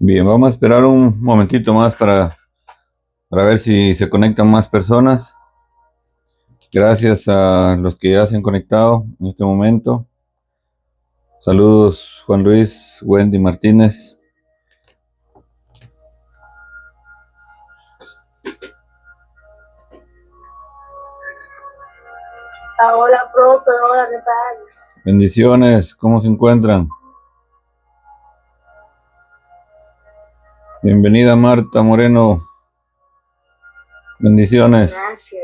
Bien, vamos a esperar un momentito más para ver si se conectan más personas. Gracias a los que ya se han conectado en este momento. Saludos Juan Luis, Wendy Martínez. Hola, profe, hola, ¿qué tal? Bendiciones, ¿cómo se encuentran? Bienvenida Marta Moreno. Bendiciones. Gracias.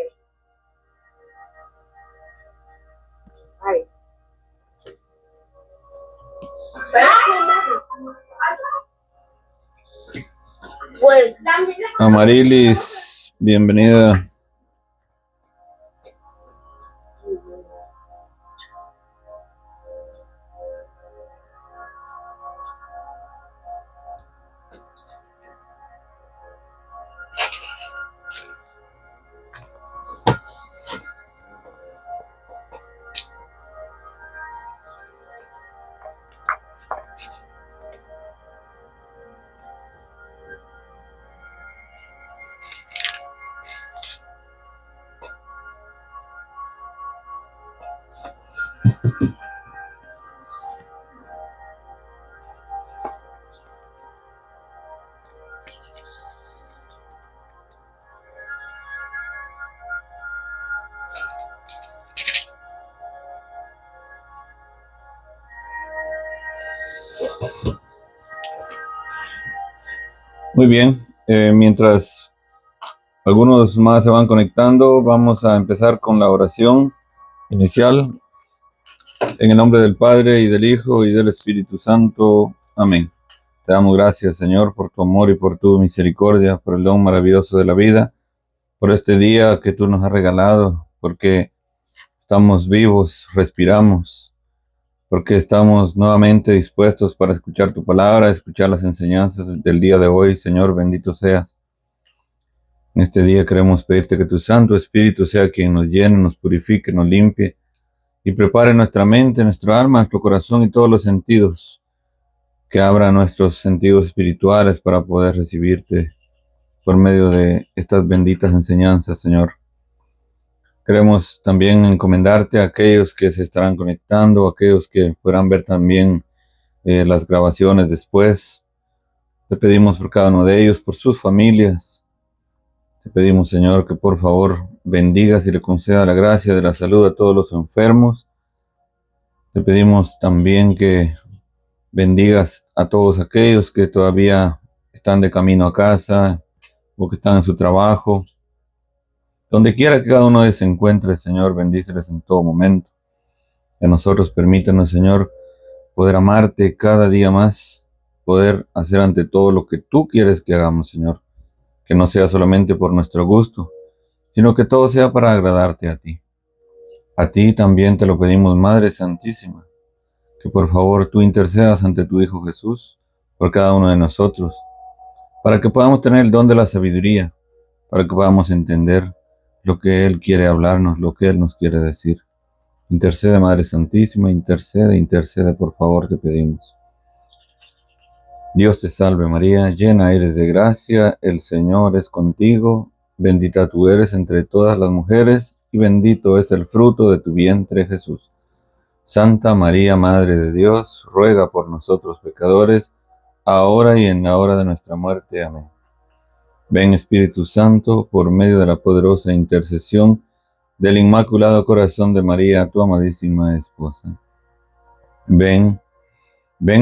Ay. Pues, Amarilis, bienvenida. Muy bien, mientras algunos más se van conectando, vamos a empezar con la oración inicial. En el nombre del Padre, y del Hijo, y del Espíritu Santo. Amén. Te damos gracias, Señor, por tu amor y por tu misericordia, por el don maravilloso de la vida, por este día que tú nos has regalado, porque estamos vivos, respiramos, porque estamos nuevamente dispuestos para escuchar tu palabra, escuchar las enseñanzas del día de hoy. Señor, bendito seas. En este día queremos pedirte que tu Santo Espíritu sea quien nos llene, nos purifique, nos limpie, y prepare nuestra mente, nuestro alma, nuestro corazón y todos los sentidos, que abra nuestros sentidos espirituales para poder recibirte por medio de estas benditas enseñanzas, Señor. Queremos también encomendarte a aquellos que se estarán conectando, a aquellos que podrán ver también las grabaciones después. Te pedimos por cada uno de ellos, por sus familias. Te pedimos, Señor, que por favor bendigas y le conceda la gracia de la salud a todos los enfermos. Te pedimos también que bendigas a todos aquellos que todavía están de camino a casa o que están en su trabajo. Donde quiera que cada uno de ellos se encuentre, Señor, bendíceles en todo momento. Y a nosotros permítanos, Señor, poder amarte cada día más, poder hacer ante todo lo que tú quieres que hagamos, Señor. Que no sea solamente por nuestro gusto, sino que todo sea para agradarte a ti. A ti también te lo pedimos, Madre Santísima, que por favor tú intercedas ante tu Hijo Jesús por cada uno de nosotros, para que podamos tener el don de la sabiduría, para que podamos entender lo que Él quiere hablarnos, lo que Él nos quiere decir. Intercede, Madre Santísima, intercede, intercede, por favor, te pedimos. Dios te salve María, llena eres de gracia, el Señor es contigo, bendita tú eres entre todas las mujeres, y bendito es el fruto de tu vientre, Jesús. Santa María, Madre de Dios, ruega por nosotros pecadores, ahora y en la hora de nuestra muerte. Amén. Ven Espíritu Santo, por medio de la poderosa intercesión del Inmaculado Corazón de María, tu amadísima esposa. Ven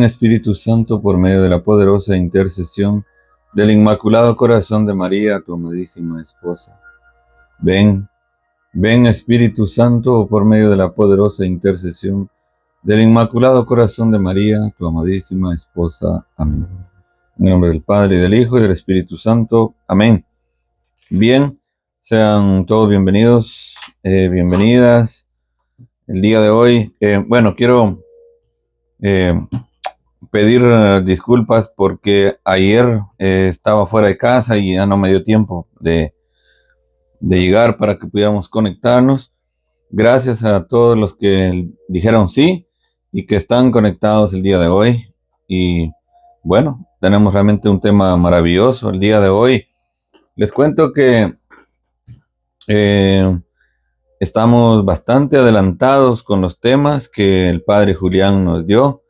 Espíritu Santo, por medio de la poderosa intercesión del Inmaculado Corazón de María, tu amadísima esposa. Ven Espíritu Santo, por medio de la poderosa intercesión del Inmaculado Corazón de María, tu amadísima esposa. Amén. En el nombre del Padre, y del Hijo, y del Espíritu Santo. Amén. Bien, sean todos bienvenidos, bienvenidas. El día de hoy, quiero pedir disculpas porque ayer estaba fuera de casa y ya no me dio tiempo de llegar para que pudiéramos conectarnos. Gracias a todos los que dijeron sí y que están conectados el día de hoy. Y bueno, tenemos realmente un tema maravilloso el día de hoy. Les cuento que estamos bastante adelantados con los temas que el padre Julián nos dio.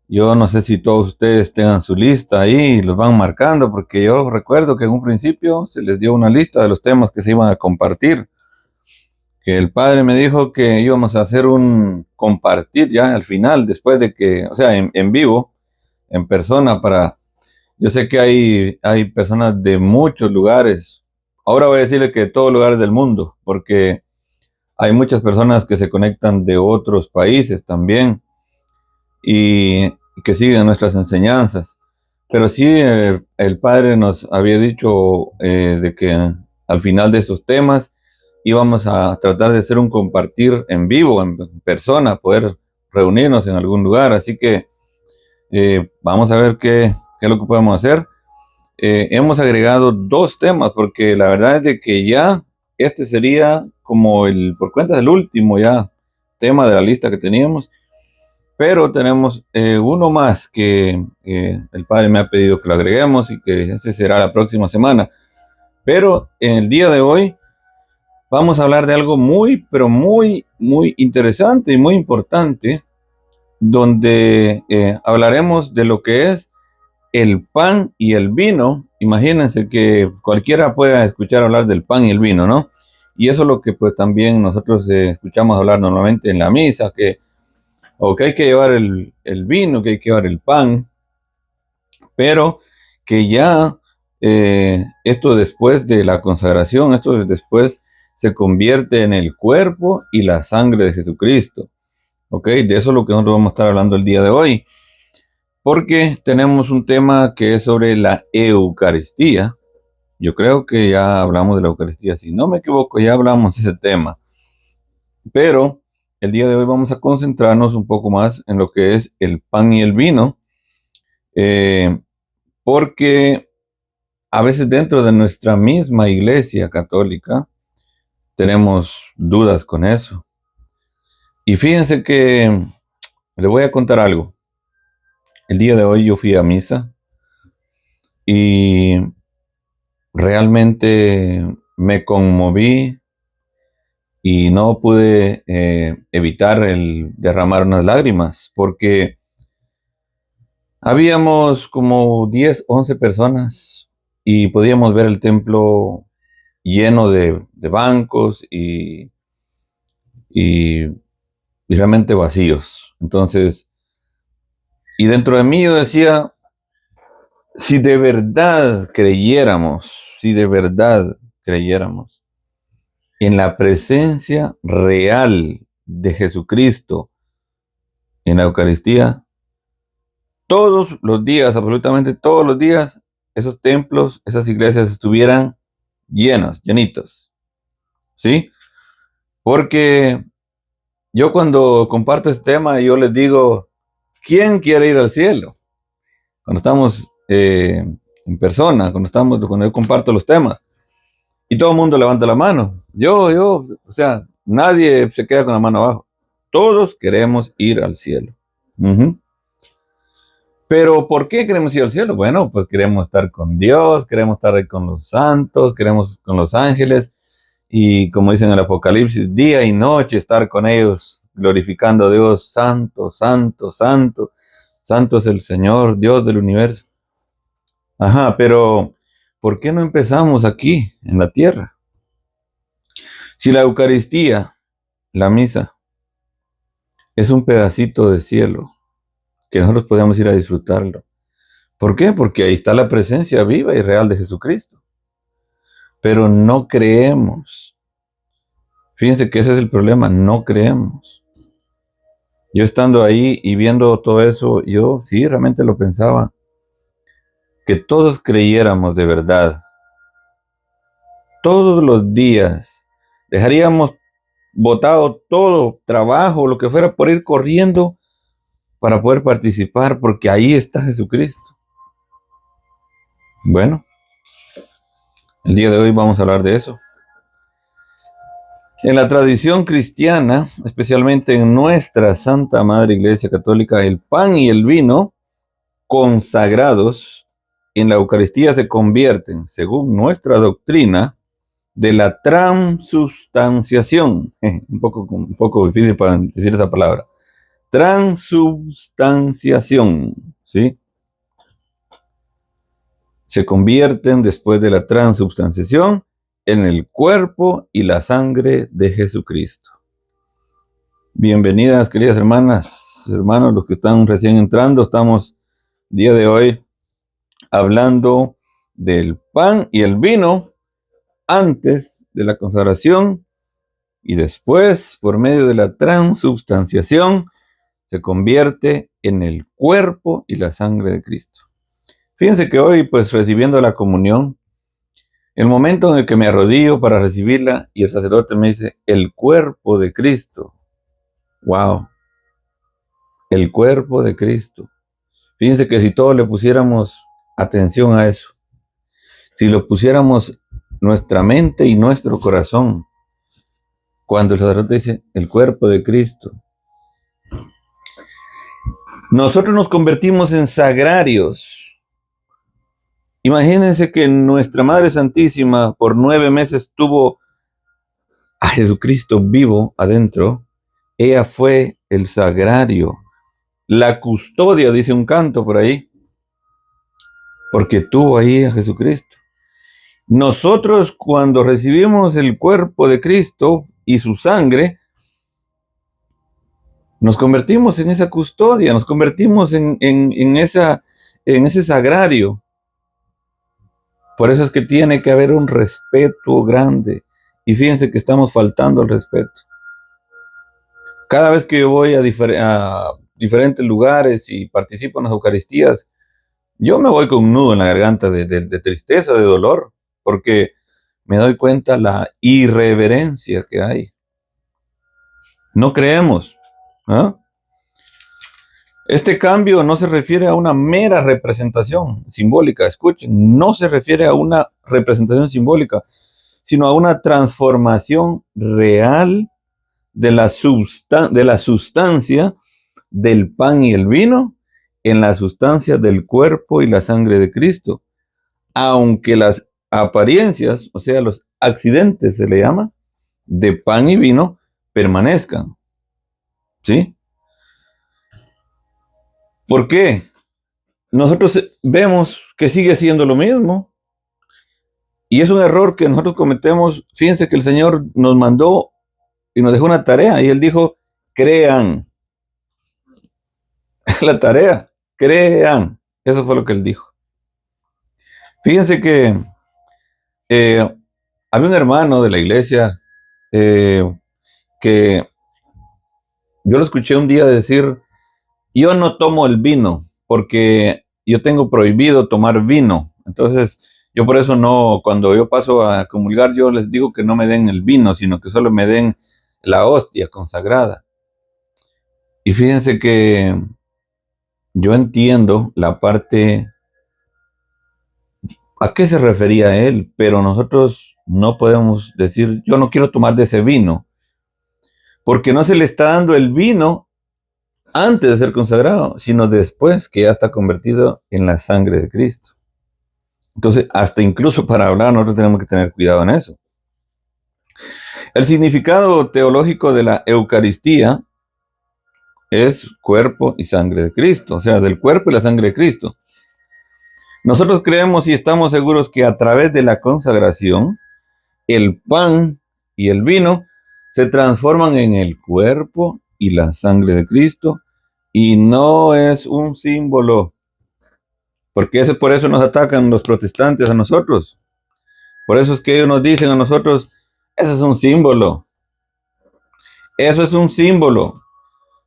Yo no sé si todos ustedes tengan su lista ahí y los van marcando, porque yo recuerdo que en un principio se les dio una lista de los temas que se iban a compartir, que el padre me dijo que íbamos a hacer un compartir ya al final, después de que, o sea, en vivo, en persona, yo sé que hay personas de muchos lugares. Ahora voy a decirle que de todos lugares del mundo, porque hay muchas personas que se conectan de otros países también y que siguen nuestras enseñanzas. Pero sí, el padre nos había dicho de que al final de estos temas íbamos a tratar de hacer un compartir en vivo, en persona, poder reunirnos en algún lugar. Así que vamos a ver qué es lo que podemos hacer. Hemos agregado 2 temas, porque la verdad es de que ya este sería como por cuenta del último ya tema de la lista que teníamos, pero tenemos uno más que el padre me ha pedido que lo agreguemos y que ese será la próxima semana. Pero en el día de hoy vamos a hablar de algo muy, pero muy, muy interesante y muy importante, donde hablaremos de lo que es el pan y el vino. Imagínense que cualquiera pueda escuchar hablar del pan y el vino, ¿no? Y eso es lo que pues también nosotros escuchamos hablar normalmente en la misa, que hay que llevar el vino, que hay que llevar el pan, pero que ya esto después de la consagración, esto después se convierte en el cuerpo y la sangre de Jesucristo. ¿Ok? De eso es lo que nosotros vamos a estar hablando el día de hoy, porque tenemos un tema que es sobre la Eucaristía. Yo creo que ya hablamos de la Eucaristía, si no me equivoco, ya hablamos de ese tema. Pero el día de hoy vamos a concentrarnos un poco más en lo que es el pan y el vino, porque a veces dentro de nuestra misma iglesia católica tenemos dudas con eso. Y fíjense que le voy a contar algo. El día de hoy yo fui a misa y realmente me conmoví y no pude evitar el derramar unas lágrimas, porque habíamos como 10, 11 personas y podíamos ver el templo lleno de bancos y realmente vacíos. Entonces, y dentro de mí yo decía, si de verdad creyéramos en la presencia real de Jesucristo en la Eucaristía, todos los días, absolutamente todos los días, esos templos, esas iglesias estuvieran llenitos, ¿sí? Porque yo cuando comparto este tema, yo les digo, ¿quién quiere ir al cielo? Cuando estamos en persona, cuando yo comparto los temas, y todo el mundo levanta la mano. O sea, nadie se queda con la mano abajo. Todos queremos ir al cielo. Ujú. Pero ¿por qué queremos ir al cielo? Bueno, pues queremos estar con Dios, queremos estar ahí con los santos, queremos con los ángeles, y como dicen en el Apocalipsis, día y noche estar con ellos, glorificando a Dios, santo, santo, santo, santo es el Señor, Dios del universo. Ajá, pero ¿por qué no empezamos aquí, en la tierra? Si la Eucaristía, la misa, es un pedacito de cielo, que nosotros podemos ir a disfrutarlo. ¿Por qué? Porque ahí está la presencia viva y real de Jesucristo. Pero no creemos. Fíjense que ese es el problema, no creemos. Yo estando ahí y viendo todo eso, yo sí realmente lo pensaba, que todos creyéramos de verdad. Todos los días dejaríamos botado todo trabajo, lo que fuera, por ir corriendo para poder participar, porque ahí está Jesucristo. Bueno, el día de hoy vamos a hablar de eso. En la tradición cristiana, especialmente en nuestra Santa Madre Iglesia Católica, el pan y el vino consagrados en la Eucaristía se convierten, según nuestra doctrina, de la transubstanciación. Un poco difícil para decir esa palabra. Transubstanciación, ¿sí? Se convierten después de la transubstanciación en el cuerpo y la sangre de Jesucristo. Bienvenidas, queridas hermanas, hermanos, los que están recién entrando. Estamos día de hoy hablando del pan y el vino antes de la consagración y después, por medio de la transubstanciación, se convierte en el cuerpo y la sangre de Cristo. Fíjense que hoy, pues recibiendo la comunión, el momento en el que me arrodillo para recibirla y el sacerdote me dice, el cuerpo de Cristo. ¡Wow! El cuerpo de Cristo. Fíjense que si todos le pusiéramos atención a eso, si lo pusiéramos nuestra mente y nuestro corazón, cuando el sacerdote dice, el cuerpo de Cristo, nosotros nos convertimos en sagrarios. Imagínense que nuestra Madre Santísima por 9 meses tuvo a Jesucristo vivo adentro. Ella fue el sagrario, la custodia, dice un canto por ahí, porque tuvo ahí a Jesucristo. Nosotros cuando recibimos el cuerpo de Cristo y su sangre, nos convertimos en esa custodia, nos convertimos en ese sagrario. Por eso es que tiene que haber un respeto grande. Y fíjense que estamos faltando el respeto. Cada vez que yo voy a diferentes lugares y participo en las Eucaristías, yo me voy con un nudo en la garganta de tristeza, de dolor, porque me doy cuenta la irreverencia que hay. No creemos. ¿Ah? Este cambio no se refiere a una mera representación simbólica, escuchen, no se refiere a una representación simbólica, sino a una transformación real de la sustancia del pan y el vino en la sustancia del cuerpo y la sangre de Cristo. Aunque las apariencias, o sea, los accidentes se le llama, de pan y vino permanezcan. ¿Sí? ¿Por qué? Nosotros vemos que sigue siendo lo mismo. Y es un error que nosotros cometemos. Fíjense que el Señor nos mandó y nos dejó una tarea. Y Él dijo, crean. La tarea, crean. Eso fue lo que Él dijo. Fíjense que había un hermano de la iglesia que yo lo escuché un día decir, yo no tomo el vino porque yo tengo prohibido tomar vino. Entonces, yo por eso no, cuando yo paso a comulgar, yo les digo que no me den el vino, sino que solo me den la hostia consagrada. Y fíjense que yo entiendo la parte, a qué se refería él, pero nosotros no podemos decir, yo no quiero tomar de ese vino, porque no se le está dando el vino antes de ser consagrado, sino después que ya está convertido en la sangre de Cristo. Entonces, hasta incluso para hablar, nosotros tenemos que tener cuidado en eso. El significado teológico de la Eucaristía es cuerpo y sangre de Cristo, o sea, del cuerpo y la sangre de Cristo. Nosotros creemos y estamos seguros que a través de la consagración, el pan y el vino se transforman en el cuerpo y la sangre de Cristo, y no es un símbolo, porque por eso nos atacan los protestantes a nosotros. Por eso es que ellos nos dicen a nosotros, eso es un símbolo. Eso es un símbolo.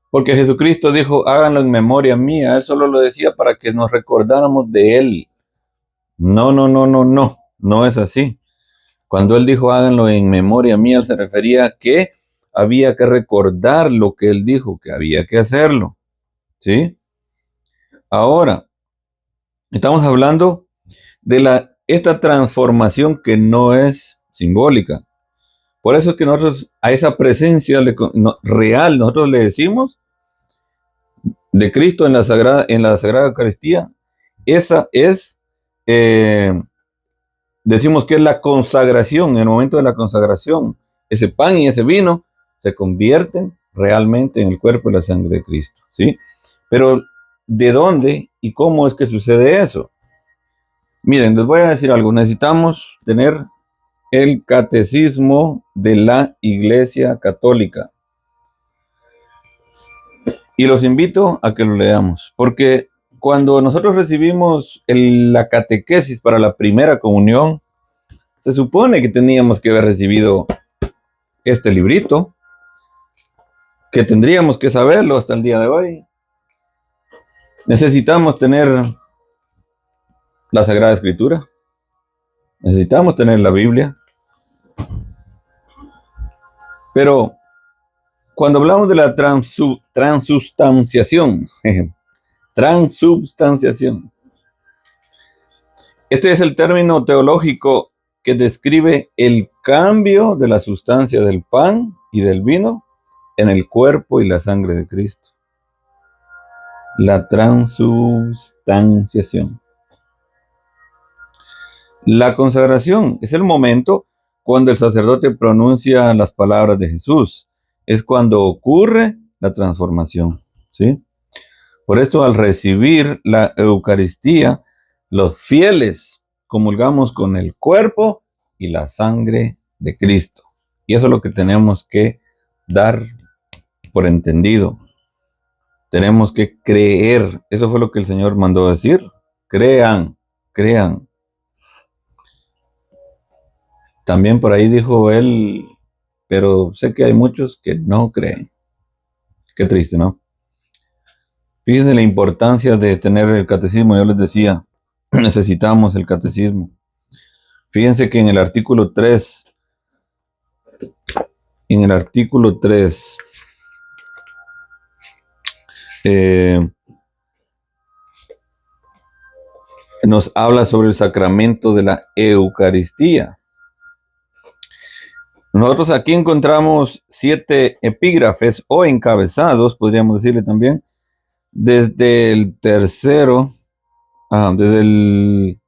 Porque Jesucristo dijo, háganlo en memoria mía. Él solo lo decía para que nos recordáramos de Él. No, no, no, no, no. No es así. Cuando Él dijo, háganlo en memoria mía, Él se refería a que había que recordar lo que Él dijo, que había que hacerlo. ¿Sí? Ahora, estamos hablando de esta transformación que no es simbólica. Por eso es que nosotros a esa presencia real, nosotros le decimos, de Cristo en la Sagrada Eucaristía, esa es decimos que es la consagración, en el momento de la consagración, ese pan y ese vino se convierten realmente en el cuerpo y la sangre de Cristo, ¿sí? Pero, ¿de dónde y cómo es que sucede eso? Miren, les voy a decir algo. Necesitamos tener el catecismo de la Iglesia Católica. Y los invito a que lo leamos, porque cuando nosotros recibimos la catequesis para la primera comunión, se supone que teníamos que haber recibido este librito, que tendríamos que saberlo hasta el día de hoy. Necesitamos tener la Sagrada Escritura, necesitamos tener la Biblia, pero cuando hablamos de la transubstanciación, transubstanciación, este es el término teológico que describe el cambio de la sustancia del pan y del vino en el cuerpo y la sangre de Cristo. La transubstanciación. La consagración es el momento cuando el sacerdote pronuncia las palabras de Jesús. Es cuando ocurre la transformación, ¿sí? Por esto, al recibir la Eucaristía, los fieles comulgamos con el cuerpo y la sangre de Cristo. Y eso es lo que tenemos que dar por entendido. Tenemos que creer. Eso fue lo que el Señor mandó decir. Crean, crean. También por ahí dijo él, pero sé que hay muchos que no creen. Qué triste, ¿no? Fíjense la importancia de tener el catecismo. Yo les decía, necesitamos el catecismo. Fíjense que en el artículo 3, nos habla sobre el sacramento de la Eucaristía. Nosotros aquí encontramos 7 epígrafes o encabezados, podríamos decirle también, desde el tercero, del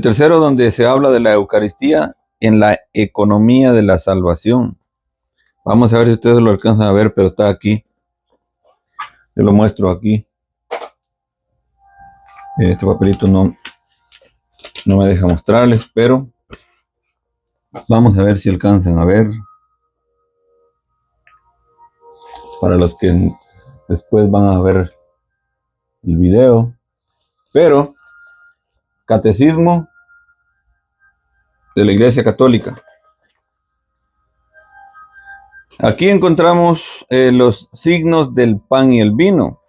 tercero, donde se habla de la Eucaristía en la economía de la salvación. Vamos a ver si ustedes lo alcanzan a ver, pero está aquí. Yo lo muestro aquí. Este papelito no me deja mostrarles, pero vamos a ver si alcanzan a ver. Para los que después van a ver el video. Pero, Catecismo de la Iglesia Católica. Aquí encontramos los signos del pan y el vino.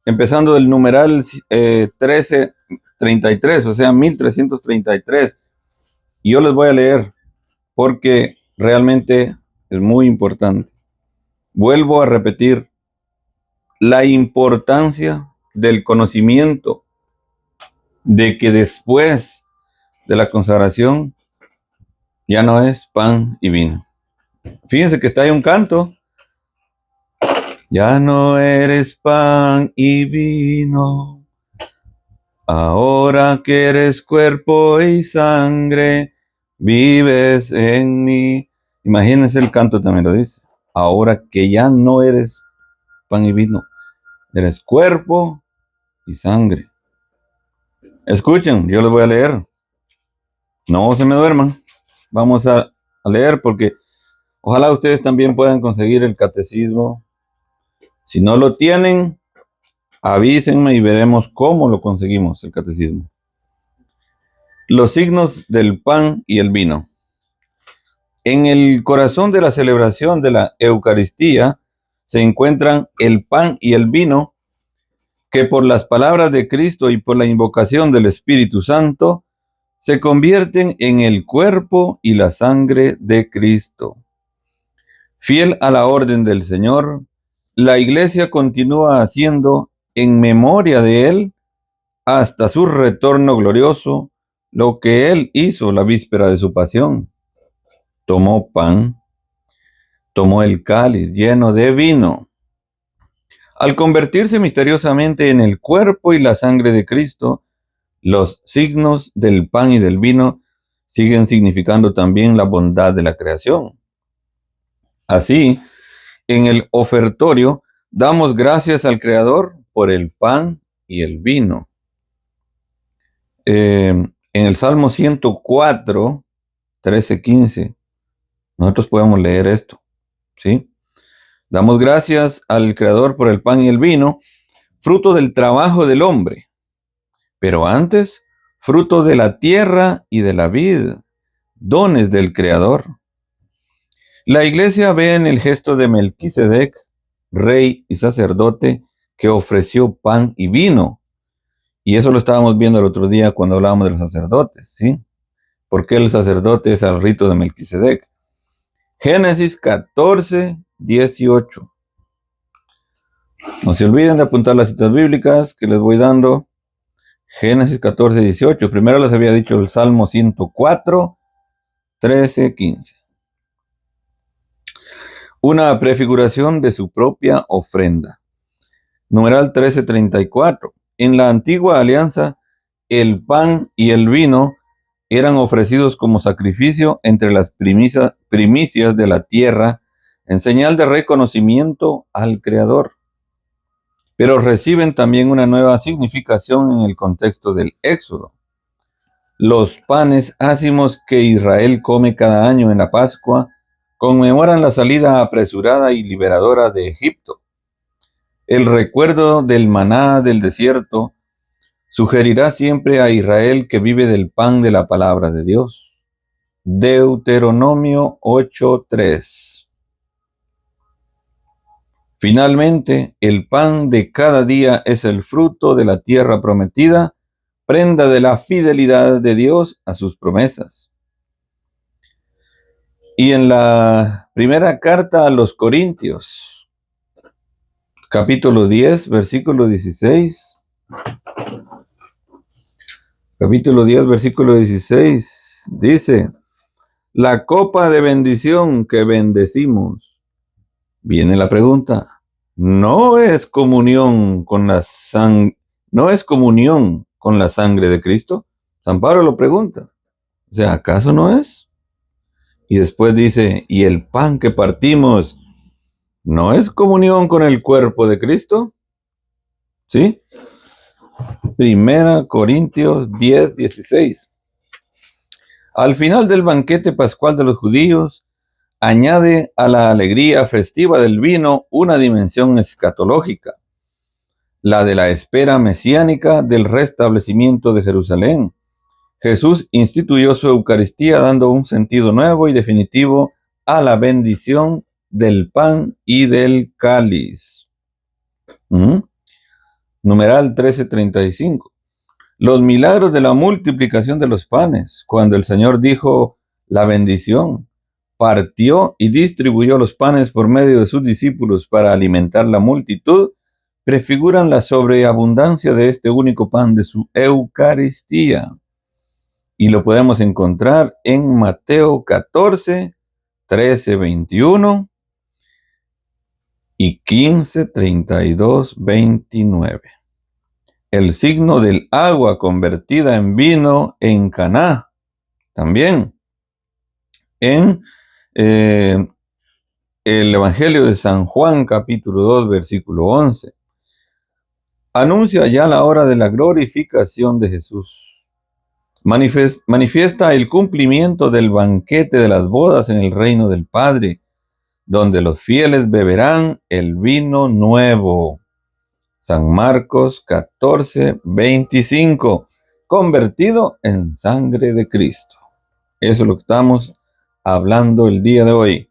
Empezando del numeral 1333, o sea, 1333. Y yo les voy a leer porque realmente es muy importante. Vuelvo a repetir la importancia del conocimiento de que después de la consagración ya no es pan y vino. Fíjense que está ahí un canto. Ya no eres pan y vino, ahora que eres cuerpo y sangre, vives en mí. Imagínense, el canto también lo dice. Ahora que ya no eres pan y vino, eres cuerpo y sangre. Escuchen, yo les voy a leer. No se me duerman. Vamos a leer porque ojalá ustedes también puedan conseguir el catecismo. Si no lo tienen, avísenme y veremos cómo lo conseguimos, el catecismo. Los signos del pan y el vino. En el corazón de la celebración de la Eucaristía se encuentran el pan y el vino, que por las palabras de Cristo y por la invocación del Espíritu Santo se convierten en el cuerpo y la sangre de Cristo. Fiel a la orden del Señor, la Iglesia continúa haciendo en memoria de Él hasta su retorno glorioso lo que Él hizo la víspera de su pasión. Tomó pan, tomó el cáliz lleno de vino, Al convertirse misteriosamente en el cuerpo y la sangre de Cristo, los signos del pan y del vino siguen significando también la bondad de la creación. Así, en el ofertorio, damos gracias al Creador por el pan y el vino. En el Salmo 104, 13, 15, nosotros podemos leer esto, ¿sí? Damos gracias al Creador por el pan y el vino, fruto del trabajo del hombre, pero antes, fruto de la tierra y de la vid, dones del Creador. La iglesia ve en el gesto de Melquisedec, rey y sacerdote, que ofreció pan y vino. Y eso lo estábamos viendo el otro día cuando hablábamos de los sacerdotes, ¿sí? ¿Por qué el sacerdote es al rito de Melquisedec? Génesis 14, 18. No se olviden de apuntar las citas bíblicas que les voy dando. Génesis 14, 18. Primero les había dicho el Salmo 104, 13, 15. Una prefiguración de su propia ofrenda. Numeral 1334. En la antigua alianza, el pan y el vino eran ofrecidos como sacrificio entre las primicias de la tierra, en señal de reconocimiento al Creador. Pero reciben también una nueva significación en el contexto del Éxodo. Los panes ácimos que Israel come cada año en la Pascua conmemoran la salida apresurada y liberadora de Egipto. El recuerdo del maná del desierto sugerirá siempre a Israel que vive del pan de la palabra de Dios. Deuteronomio 8:3. Finalmente, el pan de cada día es el fruto de la tierra prometida, prenda de la fidelidad de Dios a sus promesas. Y en la primera carta a los Corintios, capítulo 10, versículo 16. Capítulo 10, versículo 16, dice: la copa de bendición que bendecimos. Viene la pregunta, ¿no es comunión con la sangre de Cristo? San Pablo lo pregunta. O sea, ¿acaso no es? Y después dice, ¿y el pan que partimos no es comunión con el cuerpo de Cristo? ¿Sí? Primera Corintios 10, 16. Al final del banquete pascual de los judíos, añade a la alegría festiva del vino una dimensión escatológica, la de la espera mesiánica del restablecimiento de Jerusalén. Jesús instituyó su Eucaristía dando un sentido nuevo y definitivo a la bendición del pan y del cáliz. Numeral 1335. Los milagros de la multiplicación de los panes, cuando el Señor dijo la bendición, partió y distribuyó los panes por medio de sus discípulos para alimentar la multitud, prefiguran la sobreabundancia de este único pan de su Eucaristía. Y lo podemos encontrar en Mateo 14, 13, 21 y 15, 32, 29. El signo del agua convertida en vino en Caná, también en el Evangelio de San Juan, capítulo 2, versículo 11. Anuncia ya la hora de la glorificación de Jesús. Manifiesta el cumplimiento del banquete de las bodas en el reino del Padre, donde los fieles beberán el vino nuevo. San Marcos 14, 25, convertido en sangre de Cristo. Eso es lo que estamos hablando el día de hoy.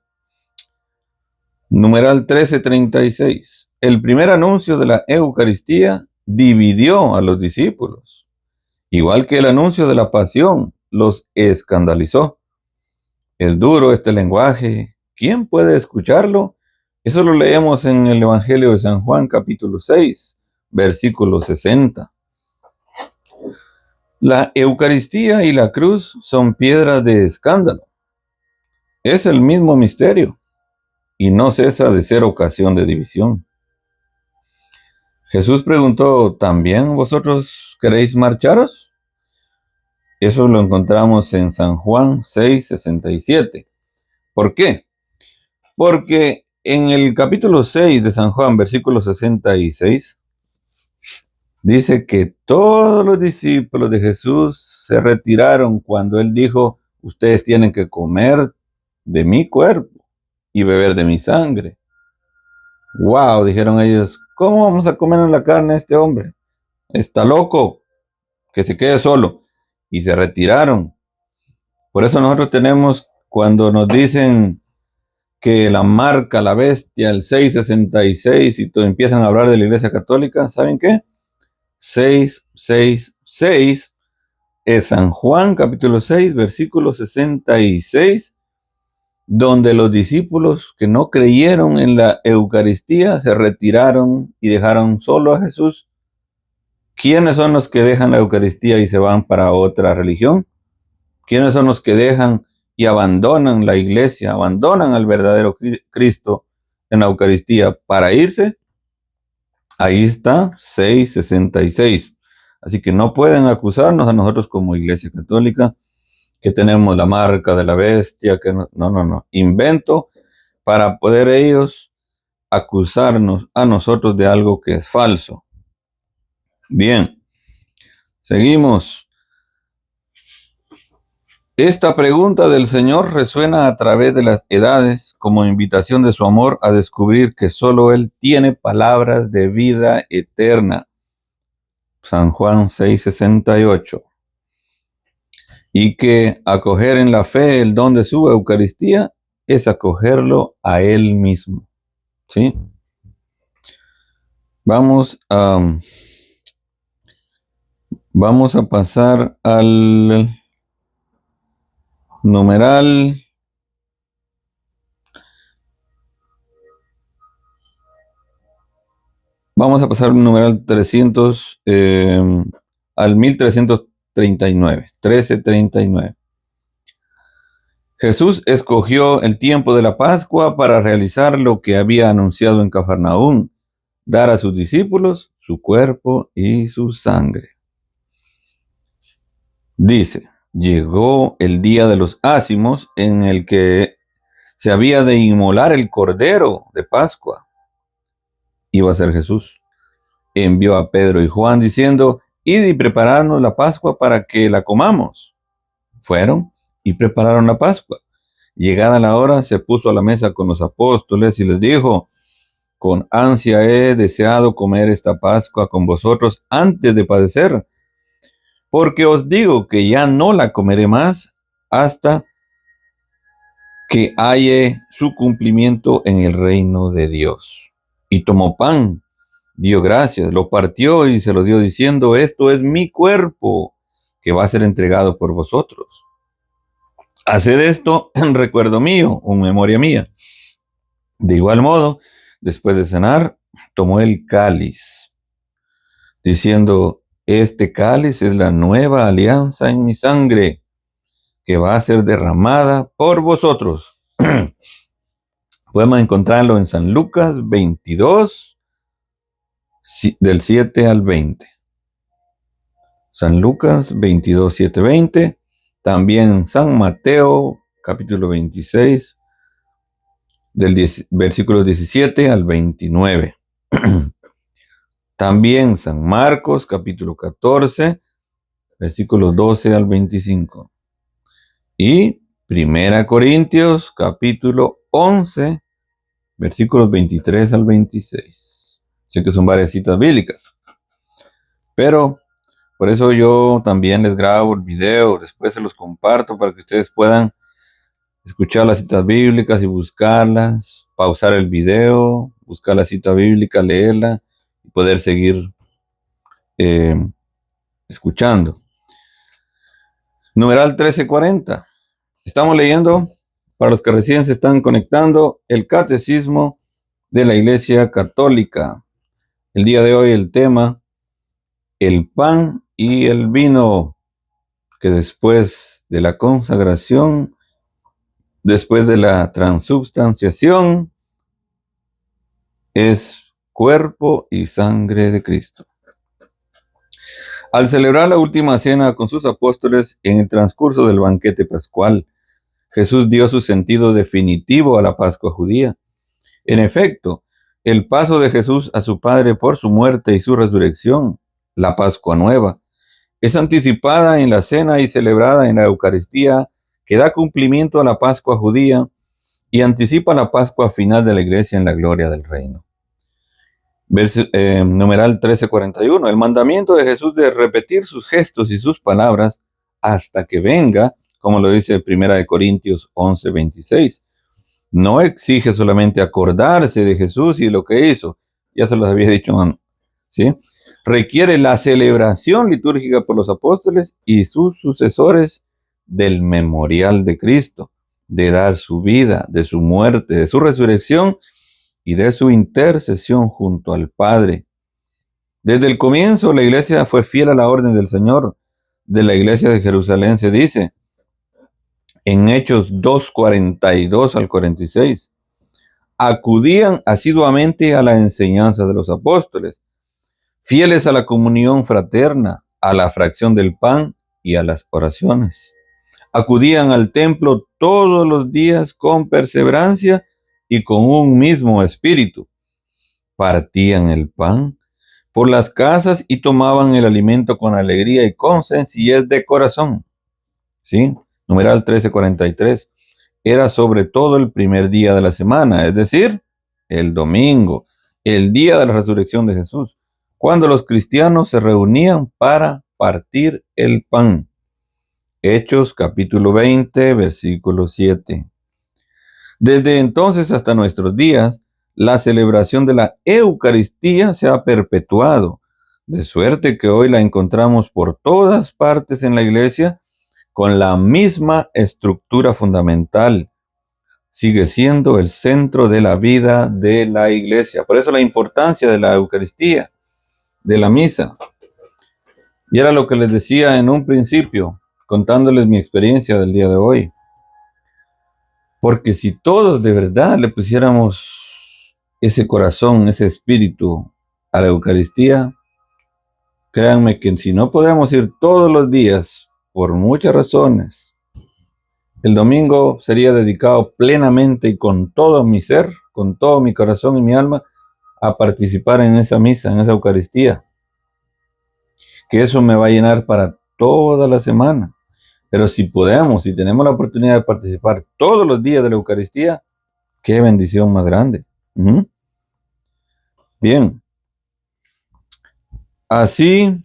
Numeral 1336. El primer anuncio de la Eucaristía dividió a los discípulos. Igual que el anuncio de la pasión, los escandalizó. Es duro este lenguaje. ¿Quién puede escucharlo? Eso lo leemos en el Evangelio de San Juan, capítulo 6, versículo 60. La Eucaristía y la cruz son piedras de escándalo. Es el mismo misterio y no cesa de ser ocasión de división. Jesús preguntó, ¿también vosotros queréis marcharos? Eso lo encontramos en San Juan 6:67. ¿Por qué? Porque en el capítulo 6 de San Juan, versículo 66, dice que todos los discípulos de Jesús se retiraron cuando él dijo, ustedes tienen que comer de mi cuerpo y beber de mi sangre. Wow, dijeron ellos, ¿cómo vamos a comer la carne de este hombre? Está loco, que se quede solo. Y se retiraron. Por eso nosotros tenemos, cuando nos dicen que la marca, la bestia, el 666, y todo, empiezan a hablar de la Iglesia Católica, ¿saben qué? 666 es San Juan capítulo 6, versículo 66, donde los discípulos que no creyeron en la Eucaristía se retiraron y dejaron solo a Jesús. ¿Quiénes son los que dejan la Eucaristía y se van para otra religión? ¿Quiénes son los que dejan y abandonan la iglesia, abandonan al verdadero Cristo en la Eucaristía para irse? Ahí está 666. Así que no pueden acusarnos a nosotros como Iglesia Católica que tenemos la marca de la bestia, que no. Invento para poder ellos acusarnos a nosotros de algo que es falso. Bien, seguimos. Esta pregunta del Señor resuena a través de las edades como invitación de su amor a descubrir que solo Él tiene palabras de vida eterna. San Juan 6:68. Y que acoger en la fe el don de su Eucaristía es acogerlo a Él mismo. ¿Sí? Vamos a pasar al numeral. Vamos a pasar al numeral 300, al 1339, 1339. Jesús escogió el tiempo de la Pascua para realizar lo que había anunciado en Cafarnaúm, dar a sus discípulos su cuerpo y su sangre. Dice, llegó el día de los ácimos en el que se había de inmolar el cordero de Pascua. Iba a ser Jesús. Envió a Pedro y Juan diciendo, id y prepararnos la Pascua para que la comamos. Fueron y prepararon la Pascua. Llegada la hora, se puso a la mesa con los apóstoles y les dijo, con ansia he deseado comer esta Pascua con vosotros antes de padecer, porque os digo que ya no la comeré más hasta que haya su cumplimiento en el reino de Dios. Y tomó pan, dio gracias, lo partió y se lo dio diciendo, esto es mi cuerpo que va a ser entregado por vosotros. Haced esto en recuerdo mío, o en memoria mía. De igual modo, después de cenar, tomó el cáliz, diciendo, este cáliz es la nueva alianza en mi sangre, que va a ser derramada por vosotros. Podemos encontrarlo en San Lucas 22, del 7 al 20. San Lucas 22, 7, 20. También San Mateo, capítulo 26, versículos 17 al 29. También San Marcos, capítulo 14, versículos 12 al 25. Y Primera Corintios, capítulo 11, versículos 23 al 26. Sé que son varias citas bíblicas, pero por eso yo también les grabo el video, después se los comparto para que ustedes puedan escuchar las citas bíblicas y buscarlas, pausar el video, buscar la cita bíblica, leerla y poder seguir escuchando. Numeral 1340. Estamos leyendo, para los que recién se están conectando, el Catecismo de la Iglesia Católica. El día de hoy el tema, el pan y el vino, que después de la consagración, después de la transubstanciación, es cuerpo y sangre de Cristo. Al celebrar la última cena con sus apóstoles en el transcurso del banquete pascual, Jesús dio su sentido definitivo a la Pascua judía. En efecto, el paso de Jesús a su Padre por su muerte y su resurrección, la Pascua Nueva, es anticipada en la cena y celebrada en la Eucaristía, que da cumplimiento a la Pascua judía y anticipa la Pascua final de la Iglesia en la gloria del reino. Numeral 1341. El mandamiento de Jesús de repetir sus gestos y sus palabras hasta que venga, como lo dice 1 Corintios 11:26. No exige solamente acordarse de Jesús y lo que hizo, ya se los había dicho, ¿sí? Requiere la celebración litúrgica por los apóstoles y sus sucesores del memorial de Cristo, de dar su vida, de su muerte, de su resurrección y de su intercesión junto al Padre. Desde el comienzo, la iglesia fue fiel a la orden del Señor. De la iglesia de Jerusalén se dice, en Hechos 2:42 al 46, acudían asiduamente a la enseñanza de los apóstoles, fieles a la comunión fraterna, a la fracción del pan y a las oraciones. Acudían al templo todos los días con perseverancia y con un mismo espíritu. Partían el pan por las casas y tomaban el alimento con alegría y con sencillez de corazón. ¿Sí? Numeral 1343. Era sobre todo el primer día de la semana, es decir, el domingo, el día de la resurrección de Jesús, cuando los cristianos se reunían para partir el pan. Hechos capítulo 20, versículo 7. Desde entonces hasta nuestros días, la celebración de la Eucaristía se ha perpetuado, de suerte que hoy la encontramos por todas partes en la iglesia con la misma estructura fundamental. Sigue siendo el centro de la vida de la iglesia. Por eso la importancia de la Eucaristía, de la misa. Y era lo que les decía en un principio, contándoles mi experiencia del día de hoy. Porque si todos de verdad le pusiéramos ese corazón, ese espíritu a la Eucaristía, créanme que si no podemos ir todos los días, por muchas razones, el domingo sería dedicado plenamente y con todo mi ser, con todo mi corazón y mi alma, a participar en esa misa, en esa Eucaristía. Que eso me va a llenar para toda la semana. Pero si podemos, si tenemos la oportunidad de participar todos los días de la Eucaristía, qué bendición más grande. Bien. Así,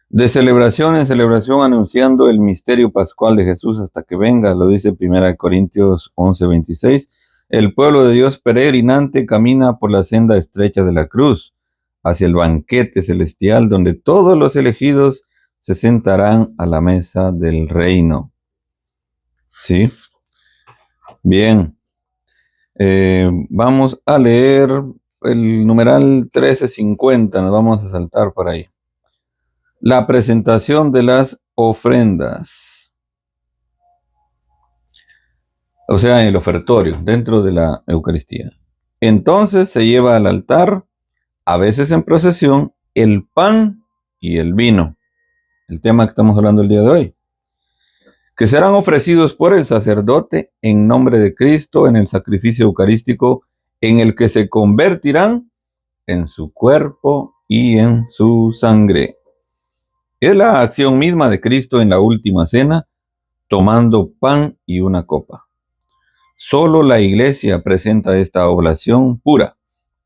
de celebración en celebración, anunciando el misterio pascual de Jesús hasta que venga, lo dice 1 Corintios 11:26, el pueblo de Dios peregrinante camina por la senda estrecha de la cruz, hacia el banquete celestial donde todos los elegidos se sentarán a la mesa del reino. ¿Sí? Bien. Vamos a leer el numeral 1350, nos vamos a saltar por ahí. La presentación de las ofrendas. O sea, el ofertorio, dentro de la Eucaristía. Entonces se lleva al altar, a veces en procesión, el pan y el vino. El tema que estamos hablando el día de hoy. Que serán ofrecidos por el sacerdote en nombre de Cristo en el sacrificio eucarístico en el que se convertirán en su cuerpo y en su sangre. Es la acción misma de Cristo en la última cena, tomando pan y una copa. Solo la Iglesia presenta esta oblación pura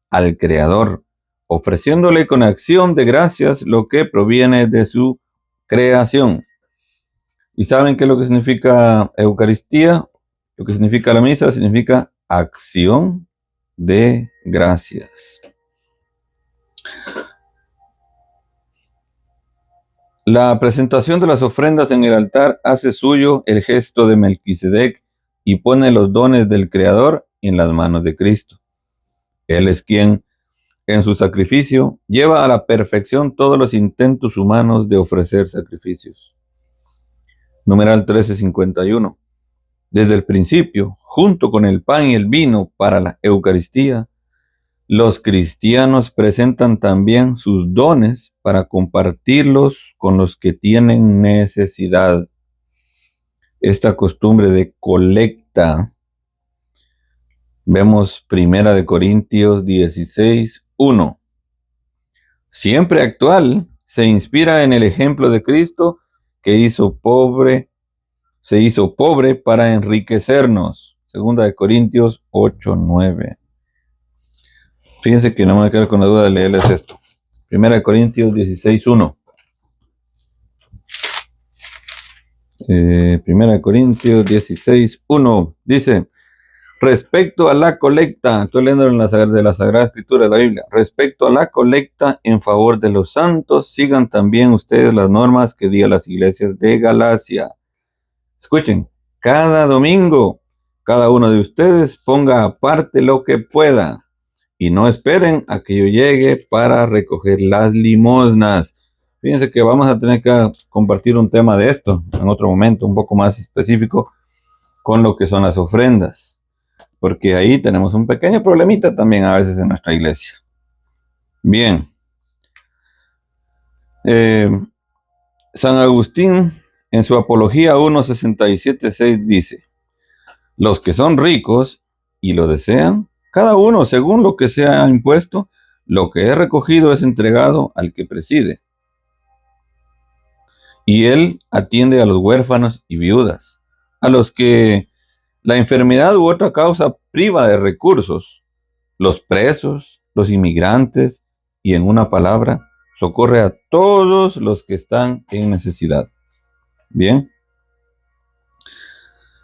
al Creador, ofreciéndole con acción de gracias lo que proviene de su creación. ¿Y saben qué es lo que significa Eucaristía? Lo que significa la misa significa acción de gracias. La presentación de las ofrendas en el altar hace suyo el gesto de Melquisedec y pone los dones del Creador en las manos de Cristo. Él es quien, en su sacrificio, lleva a la perfección todos los intentos humanos de ofrecer sacrificios. Numeral 1351. Desde el principio, junto con el pan y el vino para la Eucaristía, Los cristianos presentan también sus dones para compartirlos con los que tienen necesidad. Esta costumbre de colecta, vemos 1 Corintios 16:1. Siempre actual, se inspira en el ejemplo de Cristo que se hizo pobre para enriquecernos. 2 Corintios 8:9. Fíjense que no me voy a quedar con la duda de leerles esto. 1 Corintios 16:1. 1 Corintios 16:1 dice: respecto a la colecta, estoy leyendo de la Sagrada Escritura de la Biblia, respecto a la colecta en favor de los santos, sigan también ustedes las normas que di a las iglesias de Galacia. Escuchen, cada domingo, cada uno de ustedes ponga aparte lo que pueda y no esperen a que yo llegue para recoger las limosnas. Fíjense que vamos a tener que compartir un tema de esto en otro momento, un poco más específico, con lo que son las ofrendas, porque ahí tenemos un pequeño problemita también a veces en nuestra iglesia. Bien. San Agustín, en su Apología 1.67.6 dice: los que son ricos y lo desean, cada uno según lo que se ha impuesto, lo que es recogido es entregado al que preside, y él atiende a los huérfanos y viudas, a los que la enfermedad u otra causa priva de recursos, los presos, los inmigrantes, y en una palabra, socorre a todos los que están en necesidad. Bien.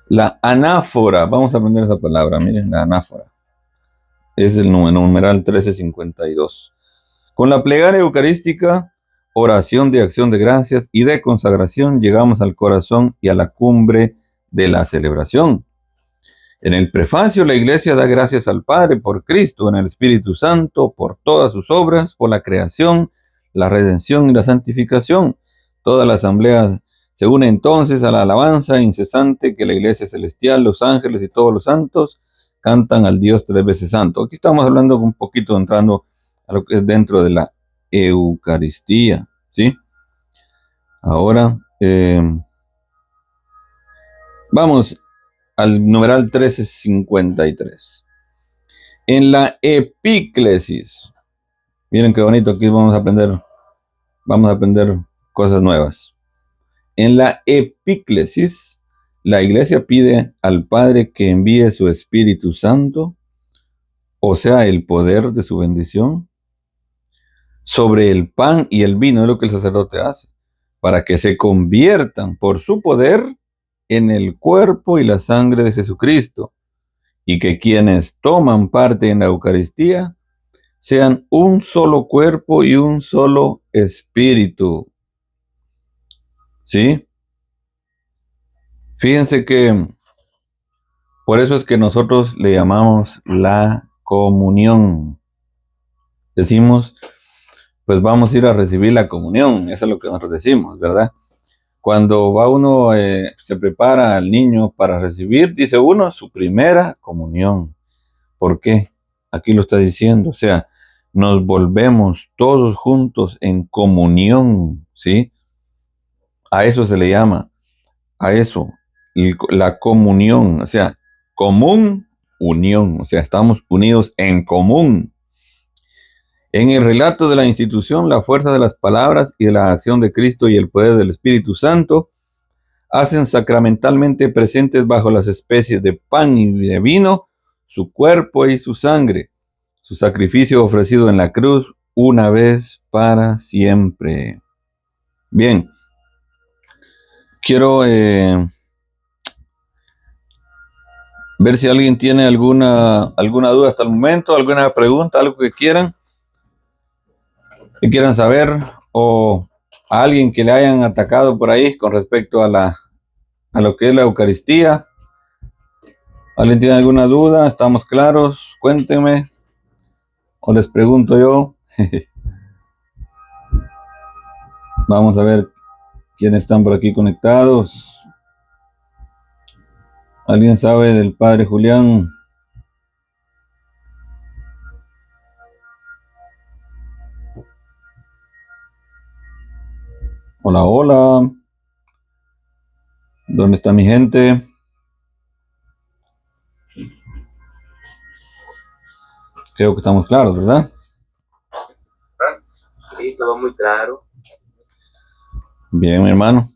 La anáfora, vamos a aprender esa palabra, miren, la anáfora. Es el numeral 1352. Con la plegaria eucarística, oración de acción de gracias y de consagración, llegamos al corazón y a la cumbre de la celebración. En el prefacio, la Iglesia da gracias al Padre por Cristo, en el Espíritu Santo, por todas sus obras, por la creación, la redención y la santificación. Toda la asamblea se une entonces a la alabanza incesante que la Iglesia celestial, los ángeles y todos los santos cantan al Dios 3 veces santo. Aquí estamos hablando un poquito, entrando a lo que es dentro de la Eucaristía, ¿sí? Ahora, vamos al numeral 1353. En la epíclesis, miren qué bonito, aquí vamos a aprender cosas nuevas. En la epíclesis, la Iglesia pide al Padre que envíe su Espíritu Santo, o sea, el poder de su bendición, sobre el pan y el vino, es lo que el sacerdote hace, para que se conviertan por su poder en el cuerpo y la sangre de Jesucristo, y que quienes toman parte en la Eucaristía sean un solo cuerpo y un solo espíritu. ¿Sí? Fíjense que por eso es que nosotros le llamamos la comunión. Decimos, pues vamos a ir a recibir la comunión, eso es lo que nosotros decimos, ¿verdad? Cuando va uno, se prepara al niño para recibir, dice uno, su primera comunión. ¿Por qué? Aquí lo está diciendo, o sea, nos volvemos todos juntos en comunión, ¿sí? A eso se le llama, a eso, la comunión, o sea, común, unión, o sea, estamos unidos en común. En el relato de la institución, la fuerza de las palabras y de la acción de Cristo y el poder del Espíritu Santo hacen sacramentalmente presentes bajo las especies de pan y de vino su cuerpo y su sangre, su sacrificio ofrecido en la cruz una vez para siempre. Bien, quiero ver si alguien tiene alguna duda hasta el momento, alguna pregunta, algo que quieran saber, o a alguien que le hayan atacado por ahí con respecto a lo que es la Eucaristía. ¿Alguien tiene alguna duda? ¿Estamos claros? Cuéntenme. O les pregunto yo. Vamos a ver quiénes están por aquí conectados. ¿Alguien sabe del padre Julián? Hola, hola. ¿Dónde está mi gente? Creo que estamos claros, ¿verdad? Sí, todo muy claro. Bien, mi hermano.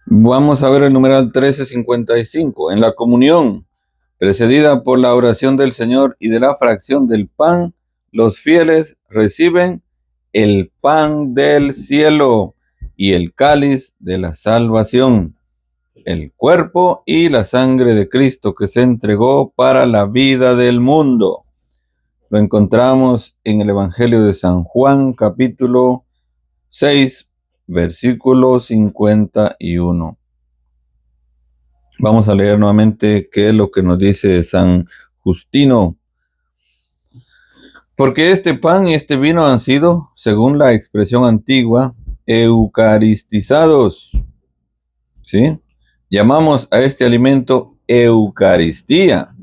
Vamos a ver el numeral 1355. En la comunión, precedida por la oración del Señor y de la fracción del pan, los fieles reciben el pan del cielo y el cáliz de la salvación, el cuerpo y la sangre de Cristo que se entregó para la vida del mundo. Lo encontramos en el Evangelio de San Juan, capítulo 6, versículo 51. Vamos a leer nuevamente qué es lo que nos dice San Justino. Porque este pan y este vino han sido, según la expresión antigua, eucaristizados. ¿Sí? Llamamos a este alimento Eucaristía.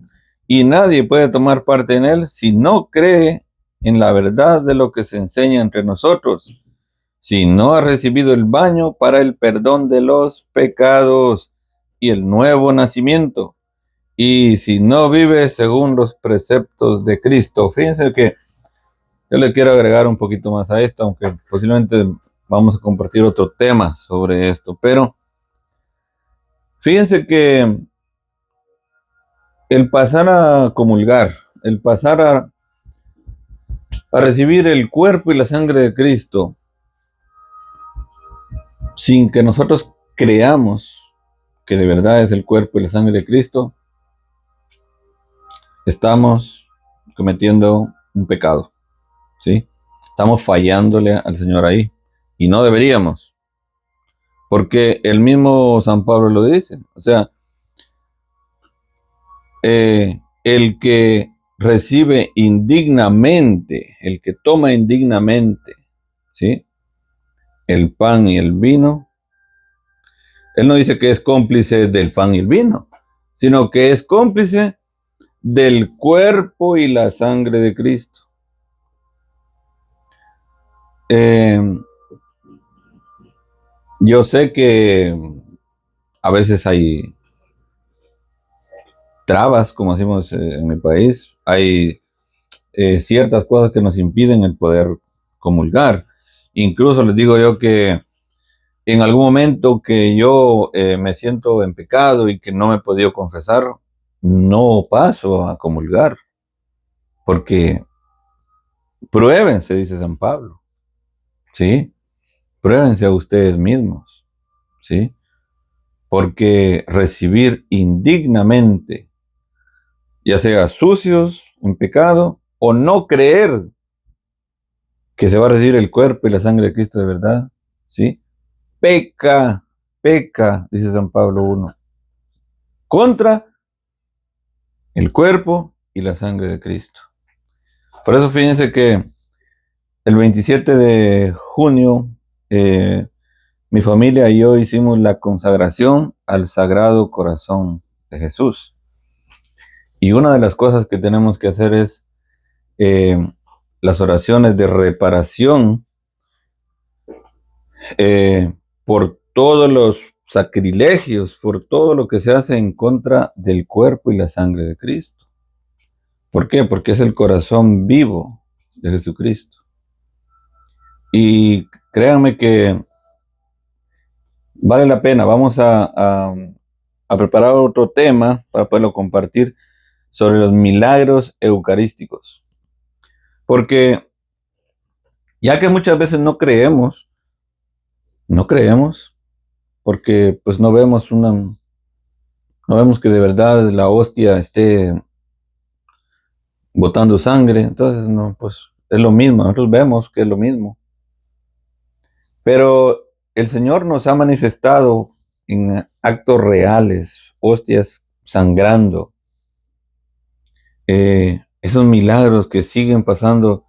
Y nadie puede tomar parte en él si no cree en la verdad de lo que se enseña entre nosotros, si no ha recibido el baño para el perdón de los pecados y el nuevo nacimiento, y si no vive según los preceptos de Cristo. Fíjense que yo le quiero agregar un poquito más a esto, aunque posiblemente vamos a compartir otro tema sobre esto, pero fíjense que el pasar a comulgar, el pasar a recibir el cuerpo y la sangre de Cristo, sin que nosotros creamos que de verdad es el cuerpo y la sangre de Cristo, estamos cometiendo un pecado, ¿sí? Estamos fallándole al Señor ahí, y no deberíamos, porque el mismo San Pablo lo dice, o sea, el que recibe indignamente, el que toma indignamente, ¿sí?, el pan y el vino, él no dice que es cómplice del pan y el vino, sino que es cómplice del cuerpo y la sangre de Cristo. Yo sé que a veces hay trabas, como decimos en mi país, hay ciertas cosas que nos impiden el poder comulgar. Incluso les digo yo que en algún momento que yo me siento en pecado y que no me he podido confesar, no paso a comulgar, porque pruébense, dice San Pablo, ¿sí? Pruébense a ustedes mismos, ¿sí? Porque recibir indignamente, ya sea sucios, en pecado, o no creer que se va a recibir el cuerpo y la sangre de Cristo de verdad, ¿sí? Peca, peca, dice San Pablo 1, contra el cuerpo y la sangre de Cristo. Por eso fíjense que el 27 de junio, mi familia y yo hicimos la consagración al Sagrado Corazón de Jesús. Y una de las cosas que tenemos que hacer es las oraciones de reparación por todos los sacrilegios, por todo lo que se hace en contra del cuerpo y la sangre de Cristo. ¿Por qué? Porque es el corazón vivo de Jesucristo. Y créanme que vale la pena. Vamos a preparar otro tema para poderlo compartir sobre los milagros eucarísticos. Porque ya que muchas veces no creemos, porque pues no vemos que de verdad la hostia esté botando sangre, entonces no, pues es lo mismo, nosotros vemos que es lo mismo. Pero el Señor nos ha manifestado en actos reales, hostias sangrando, esos milagros que siguen pasando.